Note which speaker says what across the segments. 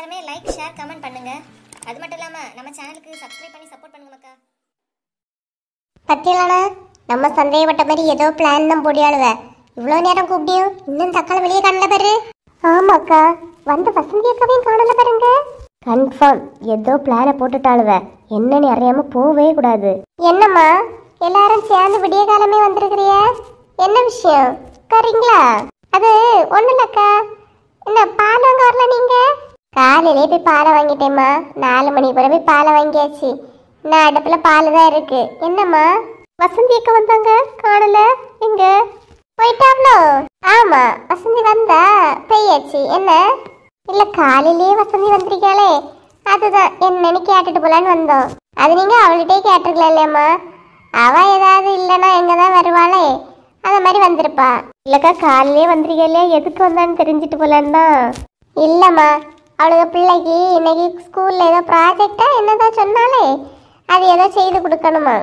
Speaker 1: எல்லாருமே like share comment பண்ணுங்க. அது மட்டும் இல்லாம நம்ம சேனலுக்கு சப்ஸ்கிரைப் பண்ணி சப்போர்ட் பண்ணுங்க மக்கா.
Speaker 2: பத்தியலானா நம்ம சந்தேகப்பட்ட மாதிரி ஏதோ பிளான் தான் போடியாளுவ. இவ்வளோ நேரம் கூப்பிடியும் இன்னும் தக்காளி வெளியே காணல பாரு. ஆமாக்கா, வந்து வசந்தி அக்காவையும் காணல பாருங்க. கன்ஃபார்ம் ஏதோ பிளானை போட்டுட்டாளுவ. என்னன்னு அறியாம போவே கூடாது. என்னம்மா எல்லாரும் சேர்ந்து விடிய காலமே வந்திருக்கிறிய? என்ன விஷயம் உட்காரீங்களா? அது ஒன்றும் இல்லக்கா. என்ன பால் வாங்க வரல நீங்க? காலையிலே போய் பாலை வாங்கிட்டேம்மா. 4 மணிக்கு கூட போய் பாலை வாங்கியாச்சு. நான் அடுப்புல பால் தான் இருக்கு. என்னம்மா வசந்தி அக்கா வந்தாங்க காணல, எங்க போயிட்டாங்களோ? ஆமா, வசந்தி வந்தா பெய்யாச்சு. என்ன இல்ல காலையிலேயே வசந்தி வந்திருக்காளே, அதுதான் என்னன்னு கேட்டுட்டு போலான்னு வந்தோம். அது நீங்க அவள்கிட்டே கேட்டிருக்கலாம் இல்லையம்மா. அவ ஏதாவது இல்லைன்னா எங்கதான் வருவாளே, அந்த மாதிரி வந்திருப்பா. இல்லக்கா காலையிலே வந்திருக்கா, எதுக்கு வந்தான்னு தெரிஞ்சுட்டு போலான்னா. இல்லம்மா, அவளுக்கு பிள்ளைக்கு இன்னைக்கு ஸ்கூல்ல ஏதோ ப்ராஜெக்டா என்னதான் சொன்னாலே, அது ஏதோ செய்து கொடுக்கணுமா.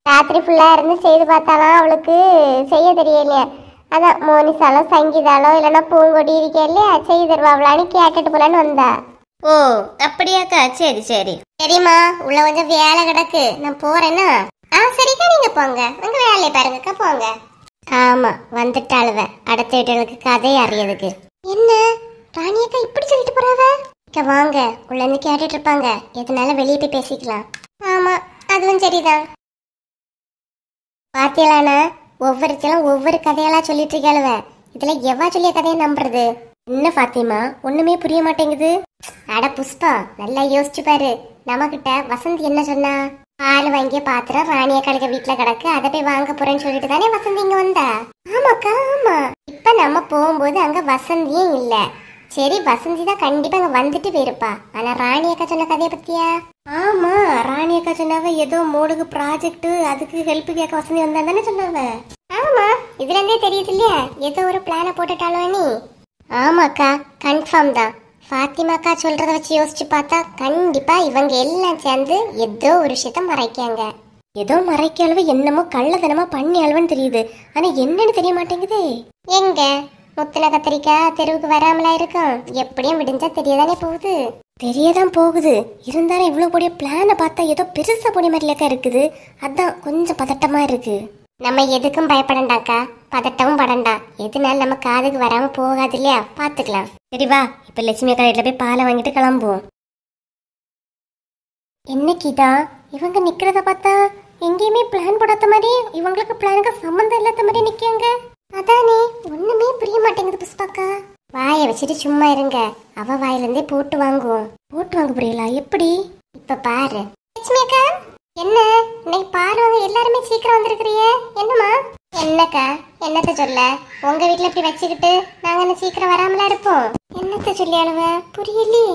Speaker 2: ராத்திரி ஃபுல்லா இருந்து செய்து பார்த்தாலும் அவளுக்கு செய்ய தெரியலையா. அதான் மோனிசாலோ சங்கீதாலோ இல்லைன்னா பூங்கொடி இருக்கே இல்லையா, செய்து தருவாங்களான்னு கேட்டுட்டு போலான்னு வந்தா.
Speaker 1: ஓ அப்படியாக்கா, சரி சரி.
Speaker 2: சரிம்மா, உள்ள கொஞ்சம் வேலை கிடக்கு, நான் போறேன்னா. சரிக்கா, நீங்க போங்க, உங்க வேலையை பாருங்கக்கா, போங்க. ஆமா, வந்துட்டாளுவ அடுத்த வீட்டுகளுக்கு கதை அறியதுக்கு. என்ன ராணியக்கா இப்படி சொல்லிட்டு போறாவ? வாங்க, உள்ள இருந்து கேட்டுட்டு இருப்பாங்க, எதனால வெளியே போய் பேசிக்கலாம். ஆமா, அதுவும் சரிதான். பாத்தியலானா ஒவ்வொருத்தரும் ஒவ்வொரு கதையெல்லாம் சொல்லிட்டு இருக்காளுவ. இதுல எவ்வா சொல்லிய கதையை நம்புறது? என்ன பாத்தியமா ஒண்ணுமே புரிய மாட்டேங்குது. அட புஷ்பா, நல்லா யோசிச்சு பாரு. நம்ம கிட்ட வசந்தி என்ன சொன்னா? பால் வாங்கிய பாத்திரம் ராணிய கடைக்க வீட்டுல கிடக்கு, அதை போய் வாங்க போறேன்னு சொல்லிட்டு தானே வசந்தி இங்க வந்தா. ஆமாக்கா ஆமா. இப்ப நம்ம போகும்போது அங்க வசந்தியும் இல்ல. சரி, வசந்தி தான் கண்டிப்பா அங்க வந்துட்டு போயிருப்பா. ஆனா ராணி அக்கா சொன்ன கதையை பத்தியா?
Speaker 1: ஆமா, ராணி அக்கா சொன்னாவ ஏதோ மோடுக்கு ப்ராஜெக்ட், அதுக்கு ஹெல்ப் கேட்க வசந்தி வந்தான்னு சொன்னாவ.
Speaker 2: ஆமா, இதுல இருந்தே தெரியுது இல்லையா ஏதோ ஒரு பிளான போட்டுட்டாளோ நீ. ஆமாக்கா, கன்ஃபார்ம் தான். ஃபாத்திமாக்கா சொல்றத வச்சு யோசிச்சு பார்த்தா கண்டிப்பா இவங்க எல்லாம் சேர்ந்து ஏதோ ஒரு விஷயத்த மறைக்காங்க.
Speaker 1: ஏதோ மறைக்க அளவு என்னமோ கள்ளத்தனமா பண்ணி அளவுன்னு தெரியுது. ஆனா என்னன்னு தெரிய மாட்டேங்குதே.
Speaker 2: எங்க முத்தின கத்திரிக்காய் தெருவுக்கு வராமலா இருக்கும். எப்படியும் விடிஞ்சா தெரியதானே போகுது.
Speaker 1: தெரியதான் போகுது. இருந்தாலும் இவ்வளவு கூடிய பிளான பார்த்தா ஏதோ பெருசா போன மாதிரிலக்கா இருக்குது. அதான் கொஞ்சம் பதட்டமா இருக்கு.
Speaker 2: நம்ம எதுக்கும் பயப்படண்டாக்கா, பதட்டமும் படண்டா. எதுனாலும் நம்ம காதுக்கு வராம போகாது இல்லையா, பாத்துக்கலாம்.
Speaker 1: சரி வா, இப்ப லட்சுமி அக்கா வீட்டுல போய் பாலை வாங்கிட்டு கிளம்புவோம்.
Speaker 2: என்னைக்குதான் இவங்க நிக்கிறத பார்த்தா எங்கேயுமே பிளான் போடாத மாதிரி, இவங்களுக்கு பிளானுக்கு சம்மந்தம் இல்லாத மாதிரி நிக்காங்க. அதானே ஒண்ணுமே புரிய மாட்டேங்குது புஷ்பாக்கா. வாயை வச்சுட்டு சும்மா இருங்க, அவ வாயில இருந்தே போட்டு வாங்குவோம்.
Speaker 1: போட்டு வாங்க புரியலா? எப்படி?
Speaker 2: இப்ப பாரு லட்சுமி அக்கா. என்ன இன்னைக்கு பால் வாங்க எல்லாருமே சீக்கிரம் வந்திருக்கிறிய? என்னம்மா? என்னக்கா என்னத்த சொல்ல, உங்க வீட்டுல இப்படி வச்சுக்கிட்டு நாங்க என்ன சீக்கிரம் வராமலா இருப்போம்? என்னத்த சொல்லி அழுவ புரியலையே.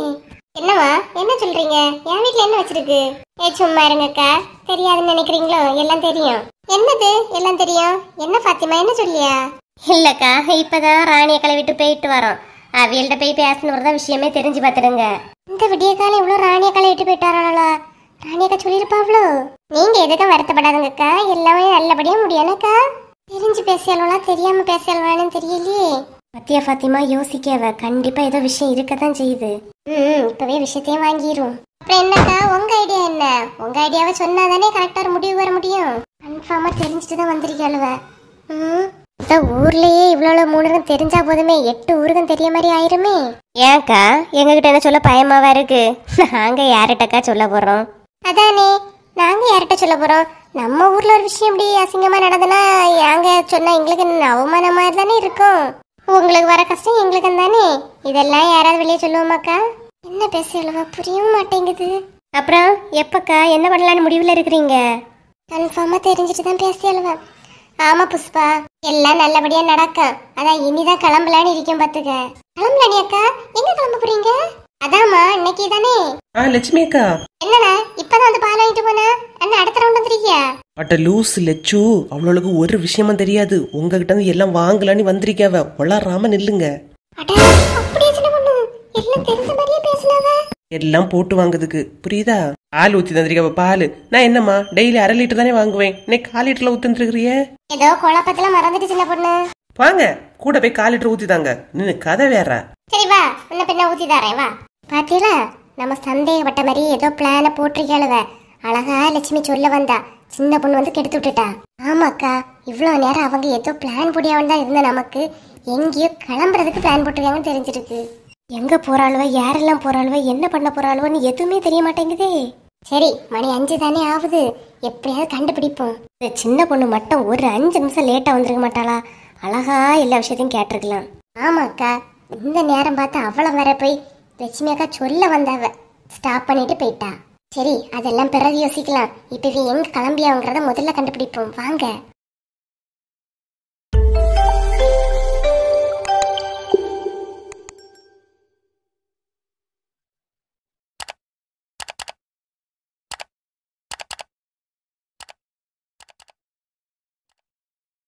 Speaker 2: என்னவா என்ன சொல்றீங்க? என் வீட்டுல என்ன வச்சிருக்கு? சும்மா இருங்கக்கா, தெரியாதுன்னு நினைக்கிறீங்களோ? எல்லாம் தெரியும். என்னது எல்லாம் தெரியும்? என்ன பாத்திமா என்ன சொல்லியா?
Speaker 1: இல்லக்கா, இப்பதான் ராணிய கலை விட்டு போயிட்டு வரோம். அவியல்கிட்ட போய் பேசணுறதா விஷயமே தெரிஞ்சு பாத்துடுங்க.
Speaker 2: இந்த விடிய காலம் இவ்வளவு ராணிய கலை விட்டு போயிட்டாரா? ராணியக்கா சொல்லிருப்பாவ்ளோ? நீங்க எதுக்கும் வருத்தப்படாதுங்கக்கா, எல்லாமே நல்லபடியா முடியலக்கா. தெரிஞ்சு பேசியாலா தெரியாம பேசியாலும் தெரியலையே.
Speaker 1: பத்தியா பாத்திமா யோசிக்கவ, கண்டிப்பா ஏதோ விஷயம் இருக்கதான் செய்யுது.
Speaker 2: இப்பவே விஷயத்தையும் வாங்கிரும். அப்புறம் என்னக்கா உங்க ஐடியா என்ன? உங்க ஐடியாவை சொன்னாதானே கரெக்டா ஒரு முடிவு வர முடியும். கன்ஃபார்மா தெரிஞ்சுட்டு தான் வந்திருக்காளுவ. இந்த ஊர்லயே இவ்வளவு 3 தெரிஞ்சா போதுமே, 8 ஊருக்கும் தெரிய மாதிரி ஆயிருமே.
Speaker 1: ஏன்க்கா எங்ககிட்ட என்ன சொல்ல பயமாவா இருக்கு? நாங்க யார்கிட்டக்கா சொல்ல போறோம்?
Speaker 2: அதானே, நாங்க யார்கிட்ட சொல்ல போறோம்? நம்ம ஊர்ல ஒரு விஷயம் இப்படி அசிங்கமா நடந்தனா யாங்க சொன்னா எங்களுக்கு அவமானமா தானே இருக்கும். உங்களுக்கு வர கஷ்டம் எங்களுக்கு தானே. இதெல்லாம் யாராவது வெளியே சொல்லுவோமாக்கா? என்ன பேச புரியவும் மாட்டேங்குது.
Speaker 1: அப்புறம் எப்பக்கா என்ன பண்ணலான்னு முடிவுல இருக்கிறீங்க?
Speaker 2: கன்ஃபார்மா தெரிஞ்சுட்டு தான் பேசியல்வா. ஆமா புஷ்பா, எல்லாம் நல்லபடியா நடக்கும். அதான் இனிதான் கிளம்பலான்னு இருக்கேன் பாத்துக்க. கிளம்பலானி அக்கா? எங்க கிளம்ப போறீங்க? அதாமா இன்னைக்கு தானே.
Speaker 3: லட்சுமி அக்கா.
Speaker 2: என்னண்ணா இப்பதான் வந்து பால் வாங்கிட்டு போனா? அண்ணா அடுத்த ரவுண்ட் வந்துருக்கியா?
Speaker 3: அட்ட லூஸ் லட்சு, அவளுக்கு ஒரு விஷயமும் தெரியாது. உங்ககிட்ட இருந்து எல்லாம் வாங்கலான்னு வந்திருக்காவ. வளராம நில்லுங்க.
Speaker 2: அப்படியே சின்ன பொண்ணு எல்லாம் தெரிஞ்ச மாதிரியே பேசினாவ.
Speaker 3: எல்லாம் போட்டு வாங்குறதுக்கு புரியுதா? பால் ஊத்தி தந்திருக்காவ. பால் நான் என்னம்மா டெய்லி 1/2 லிட்டர் தானே வாங்குவேன், இன்னைக்கு 1/4 லிட்டர்ல ஊத்திருக்கிறிய.
Speaker 2: ஏதோ குழப்பத்துல மறந்துட்டு சின்ன பொண்ணு.
Speaker 3: வாங்க கூட போய் 1/4 லிட்டர் ஊத்தி தாங்க. நின்னு கதை வேற.
Speaker 2: சரி வா, முன்ன பின்ன ஊத்தி தரேன் வா. பாத்தீங்களா, நம்ம சந்தேகப்பட்ட மாதிரி ஏதோ பிளான போட்டிருக்காளுவ. அழகா லட்சுமி சொல்ல வந்தா, சின்ன பொண்ணு வந்து கெடுத்து விட்டுட்டா. ஆமாக்கா, இவ்வளவு நேரம் அவங்க ஏதோ பிளான் போடியாவன் தான் இருந்த நமக்கு எங்கேயோ கிளம்புறதுக்கு பிளான் போட்டிருக்காங்கன்னு தெரிஞ்சிருக்கு.
Speaker 1: எங்க போறாளுவ, யாரெல்லாம் போறாளுவ, என்ன பண்ண போறாளுவன்னு எதுவுமே தெரிய மாட்டேங்குதே.
Speaker 2: சரி, மணி 5 தானே ஆகுது, எப்படியாவது கண்டுபிடிப்போம்.
Speaker 1: இந்த சின்ன பொண்ணு மட்டும் ஒரு 5 நிமிஷம் லேட்டா வந்திருக்க மாட்டாளா? அழகா எல்லா விஷயத்தையும் கேட்டிருக்கலாம்.
Speaker 2: ஆமாக்கா, இந்த நேரம் பார்த்து அவளை வர போய் லட்சுமி அக்கா சொல்ல வந்தாவ ஸ்டாப் பண்ணிட்டு போயிட்டா. சரி, அதெல்லாம் பிறகு யோசிக்கலாம். இப்ப எங்க கிளம்பியாங்கிறத முதல்ல கண்டுபிடிப்போம் வாங்க.